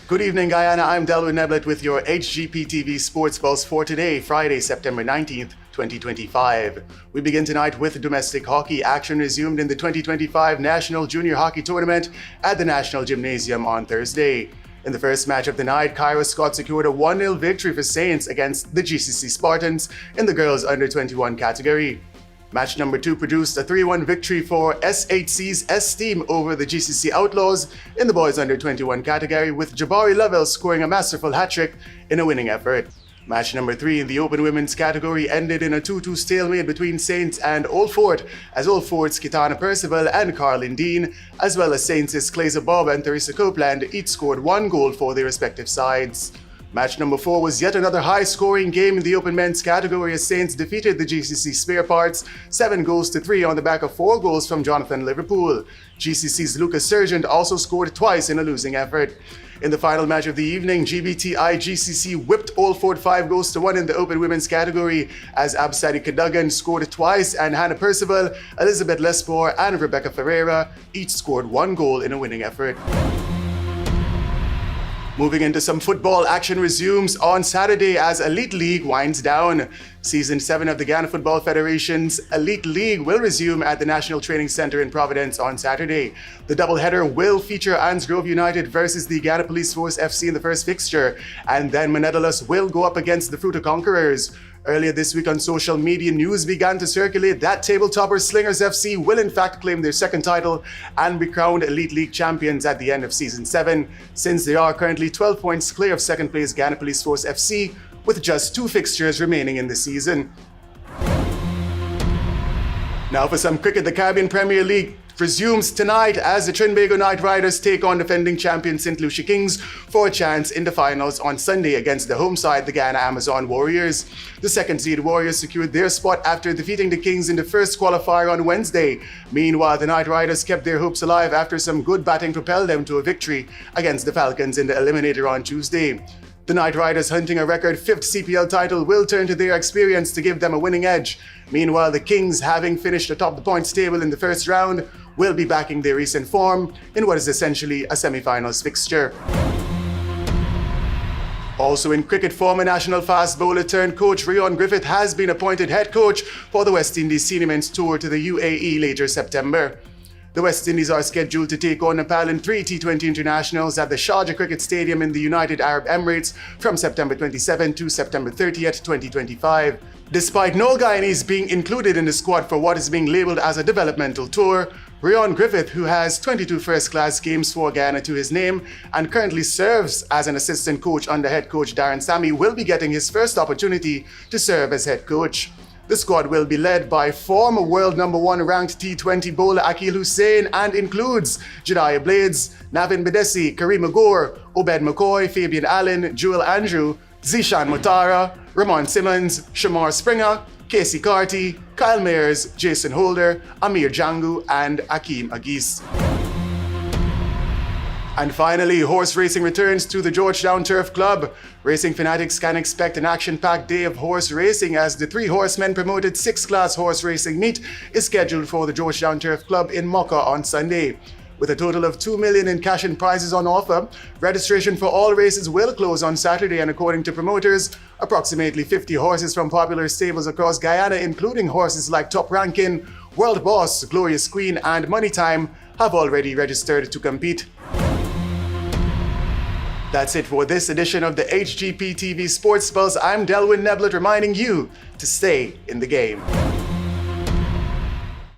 Good evening, Guyana. I'm Delwin Neblette with your HGPTV Sports Pulse for today, Friday, September 19th, 2025. We begin tonight with domestic hockey. Action resumed in the 2025 National Junior Hockey Tournament at the National Gymnasium on Thursday. In the first match of the night, Kairya Scott secured a 1-0 victory for Saints against the GCC Spartans in the girls under-21 category. Match number 2 produced a 3-1 victory for SHC's S-Team over the GCC Outlaws in the boys under-21 category, with Jabari Lovell scoring a masterful hat-trick in a winning effort. Match number 3 in the open women's category ended in a 2-2 stalemate between Saints and Old Fort, as Old Fort's Hannah Percival and Carolyn Deane, as well as Saints' Clayza Bobb and Theresa Copeland, each scored 1 goal for their respective sides. Match number 4 was yet another high-scoring game in the open men's category as Saints defeated the GCC Spare Parts 7-3 on the back of 4 goals from Jonathan Liverpool. GCC's Lucas Sargeant also scored twice in a losing effort. In the final match of the evening, GBTI GCC whipped Old Fort 5-1 in the open women's category as Absosaide Cadogan scored twice and Hannah Percival, Elizabeth Lespoir and Rebecca Ferreira each scored 1 goal in a winning effort. Moving into some football, action resumes on Saturday as Elite League winds down. Season 7 of the Ghana Football Federation's Elite League will resume at the National Training Centre in Providence on Saturday. The doubleheader will feature Ansgrove United versus the Ghana Police Force FC in the first fixture, and then Manedalus will go up against the Fruta Conquerors. Earlier this week on social media, news began to circulate that tabletopper Slingers FC will in fact claim their second title and be crowned Elite League champions at the end of Season 7, since they are currently 12 points clear of second place Ghana Police Force FC with just 2 fixtures remaining in the season. Now for some cricket, the Caribbean Premier League resumes tonight as the Trinbago Knight Riders take on defending champion St. Lucia Kings for a chance in the finals on Sunday against the home side, the Ghana Amazon Warriors. The second seed Warriors secured their spot after defeating the Kings in the first qualifier on Wednesday. Meanwhile, the Knight Riders kept their hopes alive after some good batting propelled them to a victory against the Falcons in the eliminator on Tuesday. The Knight Riders, hunting a record 5th CPL title, will turn to their experience to give them a winning edge. Meanwhile, the Kings, having finished atop the points table in the first round, will be backing their recent form in what is essentially a semi-finals fixture. Also in cricket, former national fast bowler turned coach Rhion Griffith has been appointed head coach for the West Indies Senior Men's Tour to the UAE later September. The West Indies are scheduled to take on Nepal in 3 T20 internationals at the Sharjah Cricket Stadium in the United Arab Emirates from September 27 to September 30th, 2025. Despite no Guyanese being included in the squad for what is being labelled as a developmental tour, Rhion Griffith, who has 22 first-class games for Ghana to his name and currently serves as an assistant coach under head coach Darren Sammy, will be getting his first opportunity to serve as head coach. The squad will be led by former world number 1 ranked T20 bowler Akil Hussain and includes Jediah Blades, Navin Bedesi, Kareem Agor, Obed McCoy, Fabian Allen, Joel Andrew, Zishan Mutara, Ramon Simmons, Shamar Springer, Casey Carty, Kyle Mayers, Jason Holder, Amir Jangu, and Akeem Agis. And finally, horse racing returns to the Georgetown Turf Club. Racing fanatics can expect an action-packed day of horse racing as the 3 horsemen promoted 6-class horse racing meet is scheduled for the Georgetown Turf Club in Mocha on Sunday. With a total of $2 million in cash and prizes on offer, registration for all races will close on Saturday, and according to promoters, approximately 50 horses from popular stables across Guyana, including horses like Top Rankin, World Boss, Glorious Queen, and Money Time, have already registered to compete. That's it for this edition of the HGP TV Sports Pulse. I'm Delwin Neblette, reminding you to stay in the game.